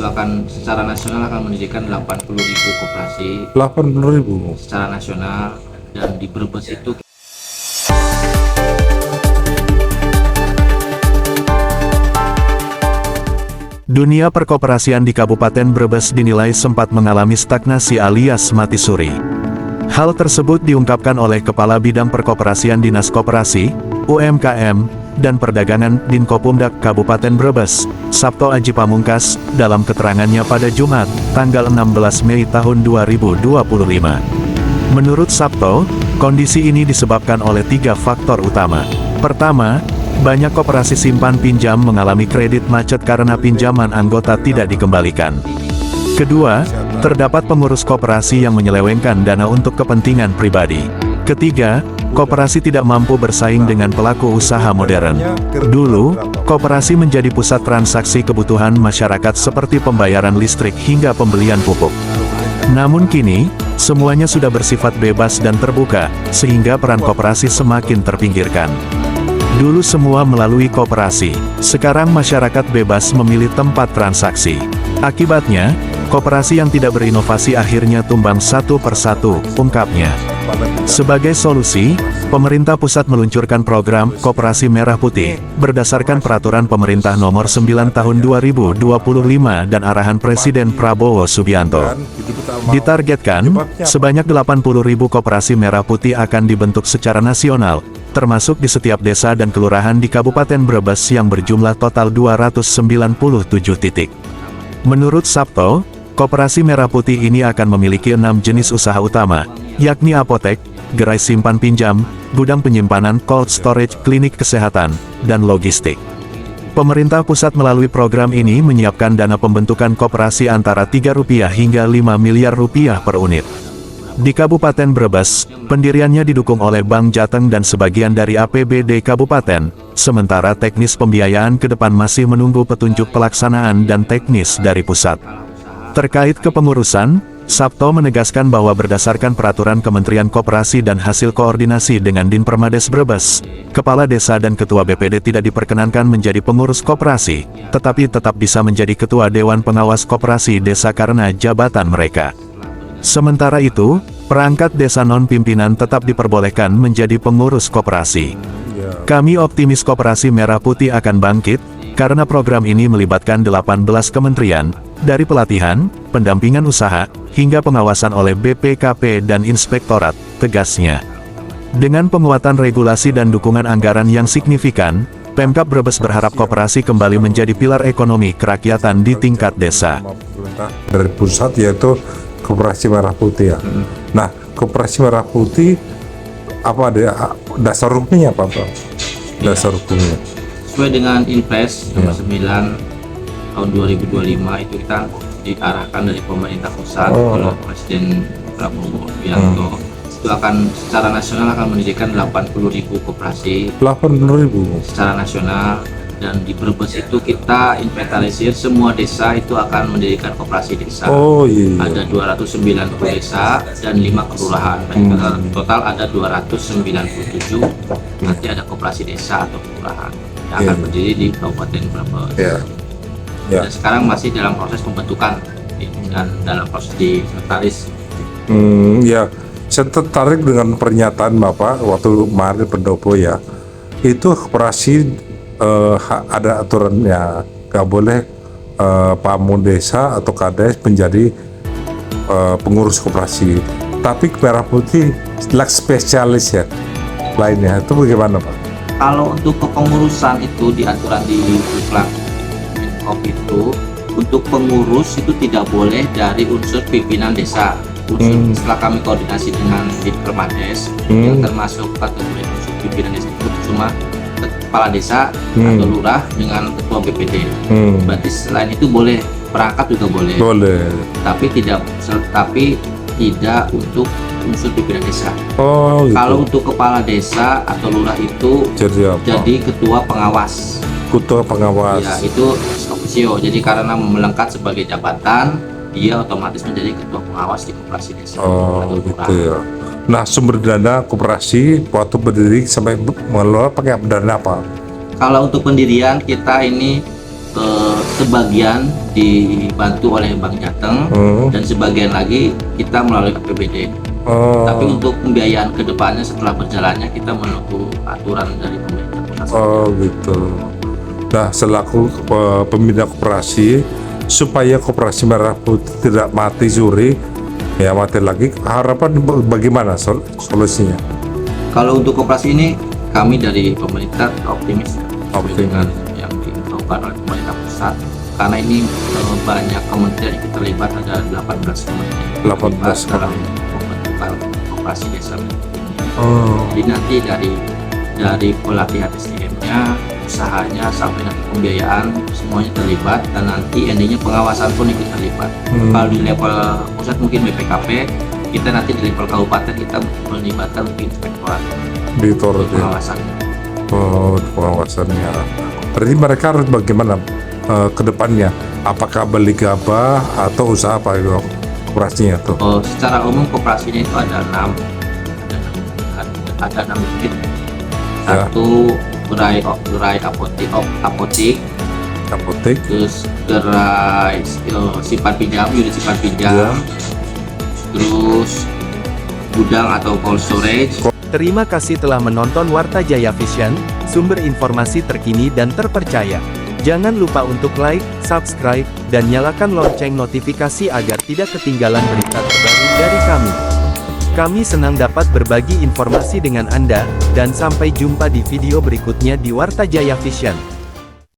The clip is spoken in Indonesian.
itu akan secara nasional akan mendirikan 80.000 koperasi 80.000. secara nasional, dan di Brebes itu Dunia perkoperasian di Kabupaten Brebes dinilai sempat mengalami stagnasi alias mati suri. Hal tersebut diungkapkan oleh Kepala Bidang Perkoperasian Dinas Koperasi, UMKM, dan Perdagangan Dinkopumdak Kabupaten Brebes, Sabto Aji Pamungkas, dalam keterangannya pada Jumat, tanggal 16 Mei tahun 2025. Menurut Sabto, kondisi ini disebabkan oleh 3 faktor utama. Pertama, banyak koperasi simpan pinjam mengalami kredit macet karena pinjaman anggota tidak dikembalikan. Kedua, terdapat pengurus koperasi yang menyelewengkan dana untuk kepentingan pribadi. Ketiga, koperasi tidak mampu bersaing dengan pelaku usaha modern. Dulu, koperasi menjadi pusat transaksi kebutuhan masyarakat seperti pembayaran listrik hingga pembelian pupuk. Namun kini, semuanya sudah bersifat bebas dan terbuka, sehingga peran koperasi semakin terpinggirkan. Dulu semua melalui koperasi, sekarang masyarakat bebas memilih tempat transaksi. Akibatnya, koperasi yang tidak berinovasi akhirnya tumbang satu persatu, ungkapnya. Sebagai solusi, pemerintah pusat meluncurkan program Koperasi Merah Putih, berdasarkan Peraturan Pemerintah Nomor 9 Tahun 2025 dan arahan Presiden Prabowo Subianto. Ditargetkan, sebanyak 80.000 koperasi merah putih akan dibentuk secara nasional, termasuk di setiap desa dan kelurahan di Kabupaten Brebes yang berjumlah total 297 titik. Menurut Sabto, koperasi merah putih ini akan memiliki 6 jenis usaha utama, yakni apotek, gerai simpan pinjam, gudang penyimpanan, cold storage, klinik kesehatan, dan logistik. Pemerintah pusat melalui program ini menyiapkan dana pembentukan koperasi antara Rp3 hingga Rp5 miliar per unit. Di Kabupaten Brebes, pendiriannya didukung oleh Bank Jateng dan sebagian dari APBD Kabupaten, sementara teknis pembiayaan ke depan masih menunggu petunjuk pelaksanaan dan teknis dari pusat. Terkait kepengurusan, Sabto menegaskan bahwa berdasarkan peraturan Kementerian Koperasi dan hasil koordinasi dengan Dinpermades Brebes, Kepala Desa dan Ketua BPD tidak diperkenankan menjadi pengurus koperasi, tetapi tetap bisa menjadi Ketua Dewan Pengawas Koperasi Desa karena jabatan mereka. Sementara itu, perangkat desa non-pimpinan tetap diperbolehkan menjadi pengurus koperasi. Kami optimis Koperasi Merah Putih akan bangkit, karena program ini melibatkan 18 kementerian, dari pelatihan, pendampingan usaha, hingga pengawasan oleh BPKP dan Inspektorat, tegasnya. Dengan penguatan regulasi dan dukungan anggaran yang signifikan, Pemkab Brebes berharap koperasi kembali menjadi pilar ekonomi kerakyatan di tingkat desa. Dari pusat yaitu Koperasi Merah Putih ya. Nah, Koperasi Merah Putih apa ada dasar hukumnya apa Pak? Dasar hukumnya. sesuai dengan Inpres nomor 9 tahun 2025 itu kita diarahkan dari pemerintah pusat oleh Presiden Prabowo Subianto. Itu akan secara nasional akan mendirikan 80.000 koperasi 80.000 secara nasional, dan di Brebes itu kita inventarisir semua desa itu akan mendirikan koperasi desa. Ada 290 desa dan 5 kelurahan. Total ada 297 nanti ada koperasi desa atau kelurahan yang akan berdiri di Kabupaten Brebes. Dan sekarang masih dalam proses pembentukan dan dalam proses diinventaris. Saya tertarik dengan pernyataan Bapak waktu kemarin pendopo ya. Itu koperasi ada aturannya, nggak boleh pamung desa atau kades menjadi pengurus koperasi. Tapi Merah Putih spesialis ya lainnya, itu bagaimana Pak? Kalau untuk kepengurusan itu di aturan di Diklat Menkop itu, untuk pengurus itu tidak boleh dari unsur pimpinan desa. Setelah kami koordinasi dengan Dinpermades yang termasuk kategori unsur pimpinan desa itu cuma kepala desa atau lurah dengan ketua BPD. Berarti selain itu boleh, perangkat juga boleh. Tapi tidak untuk unsur pimpinan desa. Gitu. Kalau untuk kepala desa atau lurah itu jadi ketua pengawas. Ketua pengawas. Ya, itu ex officio. Jadi karena melengkap sebagai jabatan, dia otomatis menjadi ketua pengawas di koperasi desa. Gitu ya. Nah, sumber dana koperasi waktu berdiri sampai mengelola pakai dana apa? Kalau untuk pendirian kita ini sebagian dibantu oleh Bank Jateng dan sebagian lagi kita melalui APBD. Tapi untuk pembiayaan kedepannya setelah berjalannya kita menunggu aturan dari pemerintah pusat. Gitu. Nah, selaku pembina koperasi, supaya koperasi Merah Putih tidak mati suri, ya mati lagi, harapan bagaimana solusinya? Kalau untuk koperasi ini kami dari pemerintah optimis dengan yang dilakukan oleh pemerintah pusat, karena ini banyak kementerian yang terlibat, ada 18 kementerian 18 dalam pembentukan koperasi desa. Jadi nanti dari pelatihan SDM-nya, usahanya sampai nanti pembiayaan semuanya terlibat, dan nanti endingnya pengawasan pun ikut terlibat. Kalau di level pusat mungkin BPKP, kita nanti di level kabupaten kita melibatkan inspektorat Di Torat, pengawasan. Pengawasannya. Berarti mereka harus bagaimana ke depannya? Apakah beli gabah atau usaha apa itu koperasinya tuh? Secara umum koperasi ini itu ada 6 unit. Satu gerai apotik, terus gerai simpan pinjam, unit simpan pinjam, terus gudang atau cold storage. Terima kasih telah menonton Warta Jaya Vision, sumber informasi terkini dan terpercaya. Jangan lupa untuk like, subscribe, dan nyalakan lonceng notifikasi agar tidak ketinggalan berita terbaru dari kami. Kami senang dapat berbagi informasi dengan Anda, dan sampai jumpa di video berikutnya di Warta Jaya Vision.